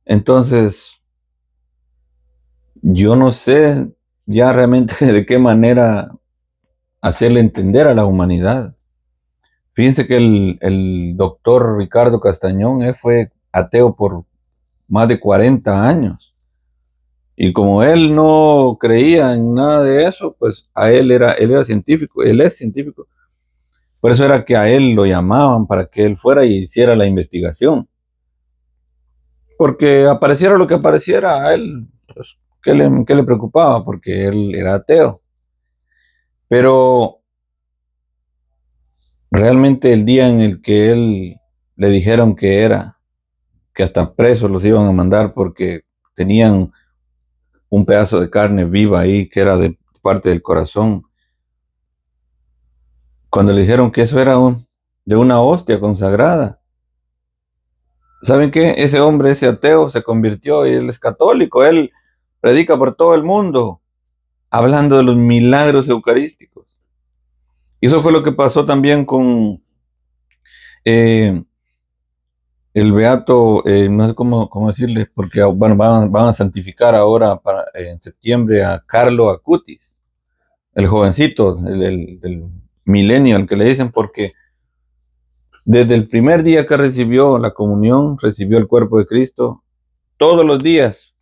Entonces, yo no sé ya realmente de qué manera hacerle entender a la humanidad Fíjense que el doctor Ricardo Castañón, él fue ateo por más de 40 años. Y como él no creía en nada de eso, pues él era científico, él es científico. Por eso era que a él lo llamaban para que él fuera y hiciera la investigación. Porque apareciera lo que apareciera a él, pues, qué le preocupaba? Porque él era ateo. Pero realmente el día en el que él le dijeron que hasta presos los iban a mandar porque tenían un pedazo de carne viva ahí que era de parte del corazón, cuando le dijeron que eso era de una hostia consagrada, ¿saben qué? Ese hombre, ese ateo, se convirtió y él es católico, él predica por todo el mundo, hablando de los milagros eucarísticos. Y eso fue lo que pasó también con eh, el beato, no sé cómo decirles, porque bueno, van a santificar ahora en septiembre a Carlo Acutis, el jovencito, el millennial que le dicen, porque desde el primer día que recibió la comunión, recibió el cuerpo de Cristo, todos los días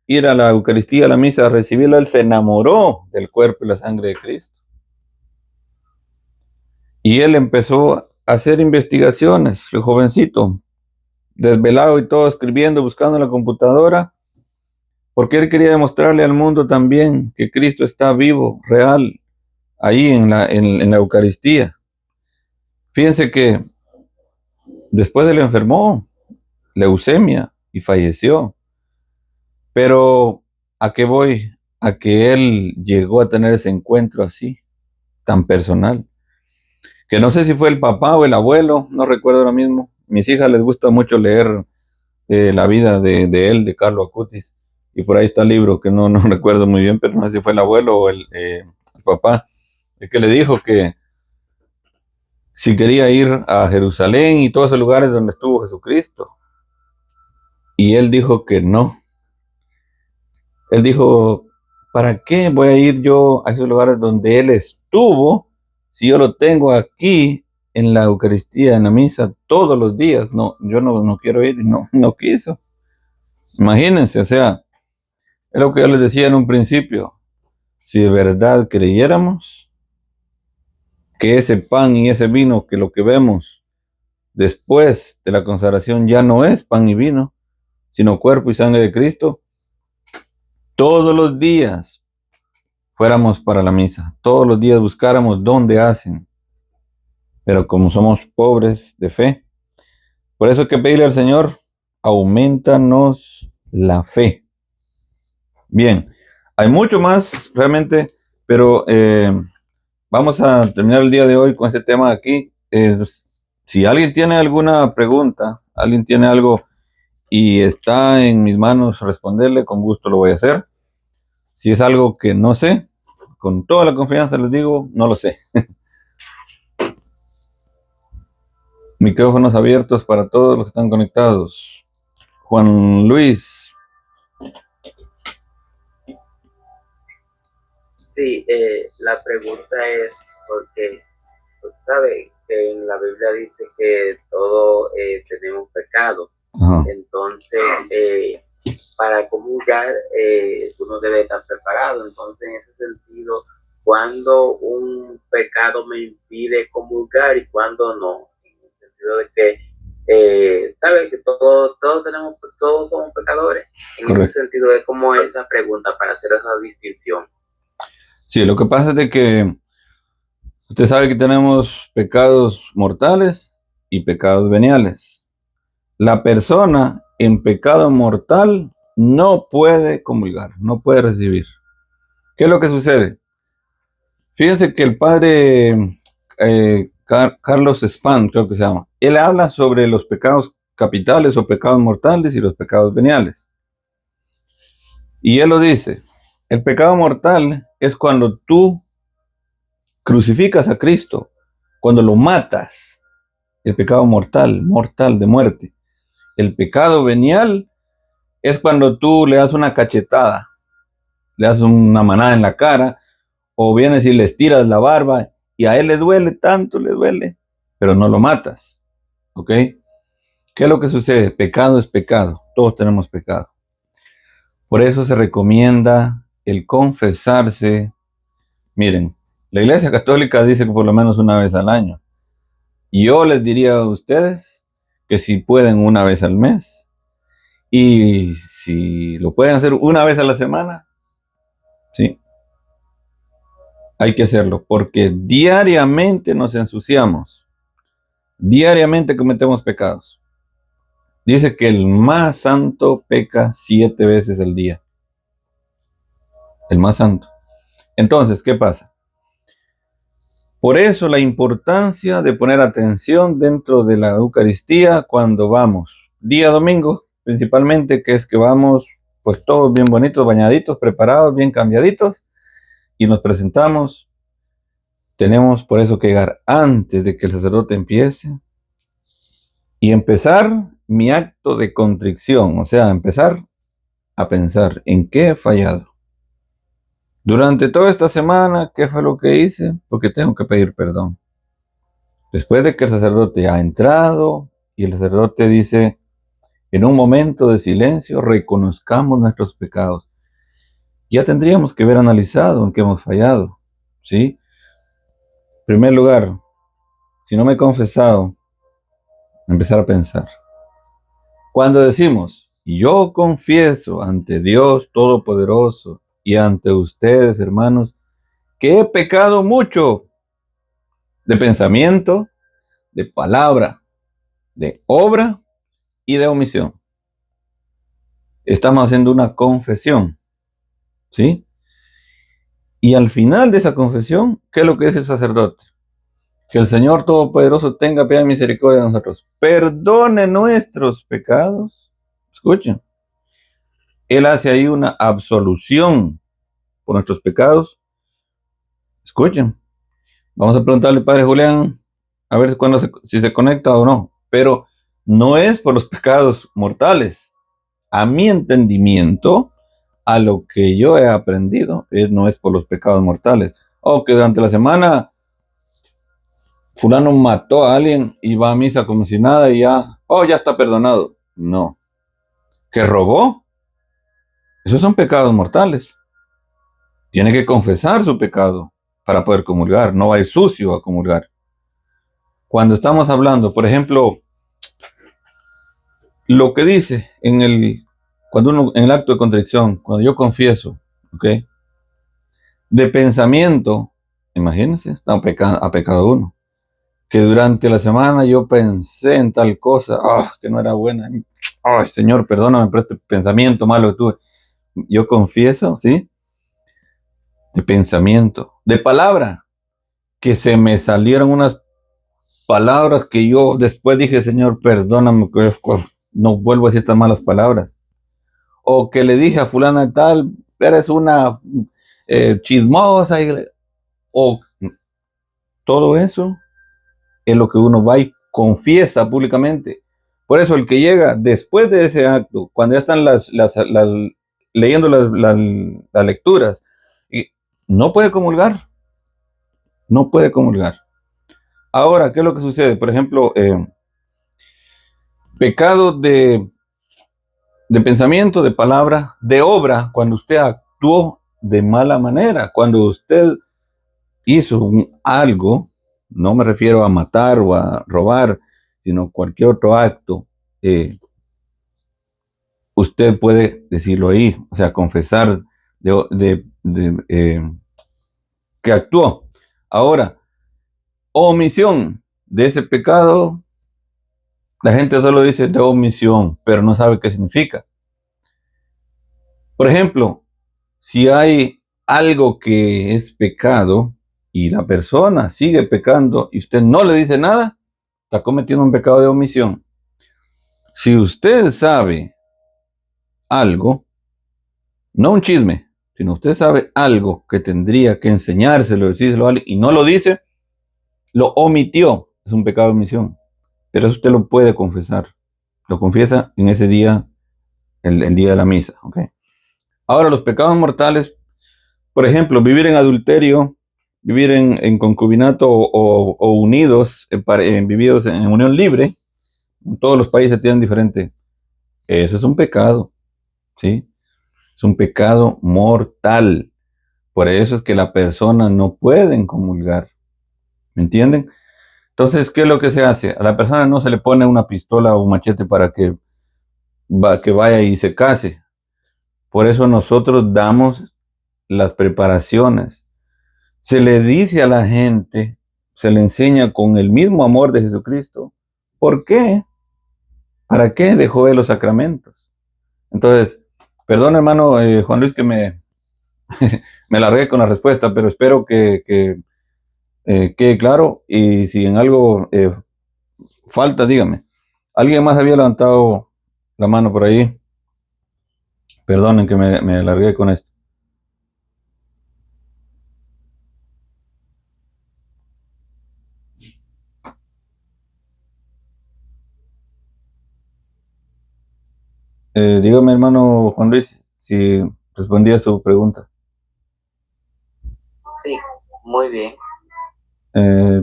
ir a la Eucaristía, a la misa, a recibirlo, él se enamoró del cuerpo y la sangre de Cristo. Y él empezó a hacer investigaciones, el jovencito, desvelado y todo, escribiendo, buscando en la computadora, porque él quería demostrarle al mundo también que Cristo está vivo, real, ahí en la Eucaristía. Fíjense que después él enfermó, leucemia, y falleció. Pero ¿a qué voy? A que él llegó a tener ese encuentro así, tan personal, que no sé si fue el papá o el abuelo, no recuerdo ahora mismo. Mis hijas les gusta mucho leer la vida de él, de Carlo Acutis, y por ahí está el libro que no recuerdo muy bien, pero no sé si fue el abuelo o el papá, el que le dijo que si quería ir a Jerusalén y todos esos lugares donde estuvo Jesucristo, y él dijo que no. Él dijo, ¿para qué voy a ir yo a esos lugares donde Él estuvo si yo lo tengo aquí en la Eucaristía, en la misa, todos los días? No, yo no quiero ir y no quiso. Imagínense, o sea, es lo que yo les decía en un principio. Si de verdad creyéramos que ese pan y ese vino, que lo que vemos después de la consagración ya no es pan y vino, sino cuerpo y sangre de Cristo, todos los días fuéramos para la misa, todos los días buscáramos dónde hacen, pero como somos pobres de fe, por eso hay que pedirle al Señor, aumentanos la fe. Bien, hay mucho más realmente, pero vamos a terminar el día de hoy con este tema aquí. Si alguien tiene alguna pregunta, alguien tiene algo y está en mis manos responderle, con gusto lo voy a hacer. Si es algo que no sé, con toda la confianza les digo, no lo sé. Micrófonos abiertos para todos los que están conectados. Juan Luis. Sí, la pregunta es porque, pues, sabe que en la Biblia dice que todos tenemos pecado. Ajá. Entonces, para comulgar, uno debe estar preparado. Entonces, en ese sentido, cuando un pecado me impide comulgar y cuando no, en el sentido de que sabe que todos somos pecadores. En Correcto. ese sentido es como esa pregunta para hacer esa distinción. Sí, lo que pasa es de que usted sabe que tenemos pecados mortales y pecados veniales. La persona en pecado mortal no puede comulgar, no puede recibir. ¿Qué es lo que sucede? Fíjense que el padre Carlos Spahn, creo que se llama, él habla sobre los pecados capitales o pecados mortales y los pecados veniales. Y él lo dice, el pecado mortal es cuando tú crucificas a Cristo, cuando lo matas, el pecado mortal de muerte. El pecado venial es cuando tú le das una cachetada, le das una manada en la cara, o vienes y le estiras la barba, y a él le duele tanto, le duele, pero no lo matas. ¿Ok? ¿Qué es lo que sucede? Pecado es pecado. Todos tenemos pecado. Por eso se recomienda el confesarse. Miren, la Iglesia Católica dice que por lo menos una vez al año. Y yo les diría a ustedes que si pueden una vez al mes. Y si lo pueden hacer una vez a la semana, sí, hay que hacerlo. Porque diariamente nos ensuciamos. Diariamente cometemos pecados. Dice que el más santo peca 7 veces al día. El más santo. Entonces, ¿qué pasa? Por eso la importancia de poner atención dentro de la Eucaristía cuando vamos. Día domingo, principalmente, que es que vamos pues todos bien bonitos, bañaditos, preparados, bien cambiaditos y nos presentamos. Tenemos por eso que llegar antes de que el sacerdote empiece y empezar mi acto de contrición, o sea, empezar a pensar en qué he fallado. Durante toda esta semana, ¿qué fue lo que hice? Porque tengo que pedir perdón. Después de que el sacerdote ha entrado y el sacerdote dice, en un momento de silencio, reconozcamos nuestros pecados. Ya tendríamos que haber analizado en qué hemos fallado, ¿sí? En primer lugar, si no me he confesado, empezar a pensar. Cuando decimos, yo confieso ante Dios Todopoderoso y ante ustedes, hermanos, que he pecado mucho de pensamiento, de palabra, de obra y de omisión. Estamos haciendo una confesión, ¿sí? Y al final de esa confesión, ¿qué es lo que dice el sacerdote? Que el Señor Todopoderoso tenga piedad y misericordia de nosotros. Perdone nuestros pecados. Escuchen. Él hace ahí una absolución por nuestros pecados. Escuchen. Vamos a preguntarle al Padre Julián a ver si se conecta o no. Pero no es por los pecados mortales. A mi entendimiento, a lo que yo he aprendido, no es por los pecados mortales. O que durante la semana fulano mató a alguien y va a misa como si nada y ya, ya está perdonado. No. ¿Que robó? Esos son pecados mortales. Tiene que confesar su pecado para poder comulgar. No va a ir sucio a comulgar. Cuando estamos hablando, por ejemplo, lo que dice en el acto de contrición, cuando yo confieso, ¿ok? De pensamiento, imagínense, ha pecado uno. Que durante la semana yo pensé en tal cosa, que no era buena. Ay, Señor, perdóname por este pensamiento malo que tuve. Yo confieso, ¿sí? De pensamiento, de palabra, que se me salieron unas palabras que yo después dije, Señor, perdóname, que no vuelvo a decir estas malas palabras. O que le dije a fulana tal, eres una chismosa, o todo eso es lo que uno va y confiesa públicamente. Por eso el que llega después de ese acto, cuando ya están leyendo las lecturas, y no puede comulgar. No puede comulgar. Ahora, ¿qué es lo que sucede? Por ejemplo, pecado de pensamiento, de palabra, de obra, cuando usted actuó de mala manera, cuando usted hizo algo, no me refiero a matar o a robar, sino cualquier otro acto, usted puede decirlo ahí, o sea, confesar que actuó. Ahora, omisión de ese pecado, la gente solo dice de omisión, pero no sabe qué significa. Por ejemplo, si hay algo que es pecado y la persona sigue pecando y usted no le dice nada, está cometiendo un pecado de omisión. Si usted sabe algo, no un chisme, sino usted sabe algo que tendría que enseñárselo, decírselo a alguien y no lo dice, lo omitió, es un pecado de omisión. Pero eso usted lo puede confesar. Lo confiesa en ese día, el día de la misa. ¿Okay? Ahora, los pecados mortales, por ejemplo, vivir en adulterio, vivir en concubinato o unidos, vividos en unión libre. Todos los países tienen diferente. Eso es un pecado, ¿sí? Es un pecado mortal. Por eso es que la persona no puede comulgar. ¿Me entienden? Entonces, ¿qué es lo que se hace? A la persona no se le pone una pistola o un machete para que vaya y se case. Por eso nosotros damos las preparaciones. Se le dice a la gente, se le enseña con el mismo amor de Jesucristo. ¿Por qué? ¿Para qué dejó él los sacramentos? Entonces, perdón hermano Juan Luis que me largué con la respuesta, pero espero que quede claro y si en algo falta, dígame. ¿Alguien más había levantado la mano por ahí? Perdonen que me alargué con esto. Dígame, hermano Juan Luis, si respondí a su pregunta. Sí, muy bien.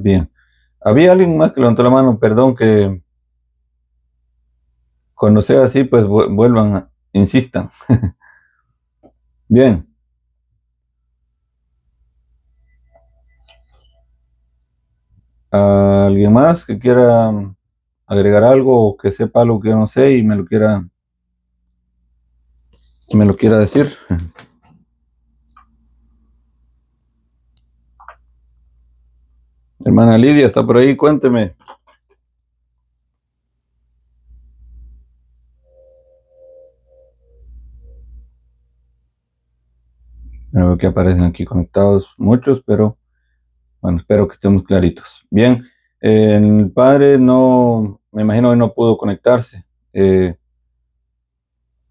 Bien. Había alguien más que levantó la mano, perdón, que cuando sea así, pues vuelvan, insistan. Bien. ¿Alguien más que quiera agregar algo o que sepa algo que yo no sé y me lo quiera decir? Hermana Lidia, ¿está por ahí? Cuénteme. Veo que aparecen aquí conectados muchos, pero bueno, espero que estemos claritos. Bien, el padre no, me imagino que no pudo conectarse.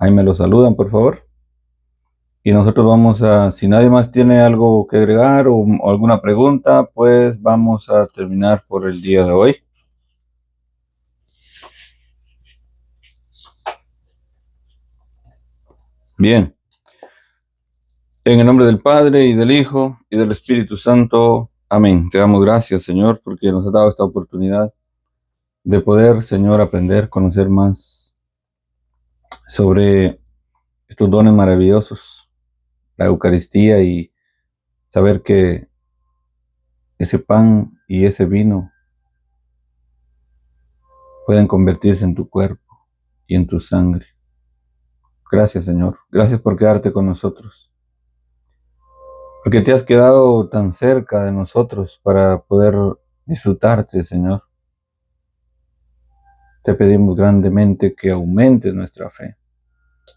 Ahí me lo saludan, por favor. Y nosotros vamos a, si nadie más tiene algo que agregar o alguna pregunta, pues vamos a terminar por el día de hoy. Bien, en el nombre del Padre y del Hijo y del Espíritu Santo. Amén. Te damos gracias, Señor, porque nos has dado esta oportunidad de poder, Señor, aprender, conocer más sobre estos dones maravillosos, la Eucaristía y saber que ese pan y ese vino pueden convertirse en tu cuerpo y en tu sangre. Gracias, Señor. Gracias por quedarte con nosotros. Porque te has quedado tan cerca de nosotros para poder disfrutarte, Señor. Te pedimos grandemente que aumentes nuestra fe.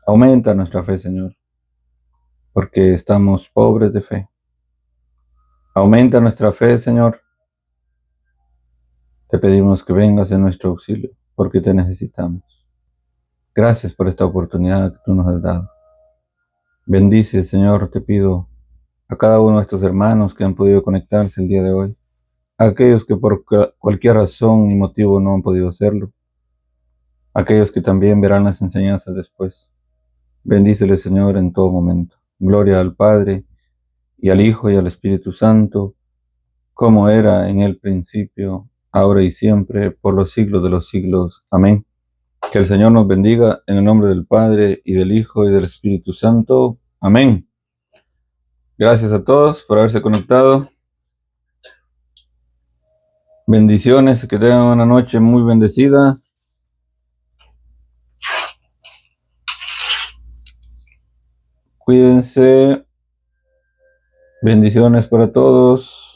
Aumenta nuestra fe, Señor, porque estamos pobres de fe. Aumenta nuestra fe, Señor. Te pedimos que vengas en nuestro auxilio, porque te necesitamos. Gracias por esta oportunidad que tú nos has dado. Bendice, Señor, te pido a cada uno de estos hermanos que han podido conectarse el día de hoy, a aquellos que por cualquier razón y motivo no han podido hacerlo, a aquellos que también verán las enseñanzas después. Bendícele, Señor, en todo momento. Gloria al Padre, y al Hijo, y al Espíritu Santo, como era en el principio, ahora y siempre, por los siglos de los siglos. Amén. Que el Señor nos bendiga en el nombre del Padre, y del Hijo, y del Espíritu Santo. Amén. Gracias a todos por haberse conectado. Bendiciones, que tengan una noche muy bendecida. Cuídense. Bendiciones para todos.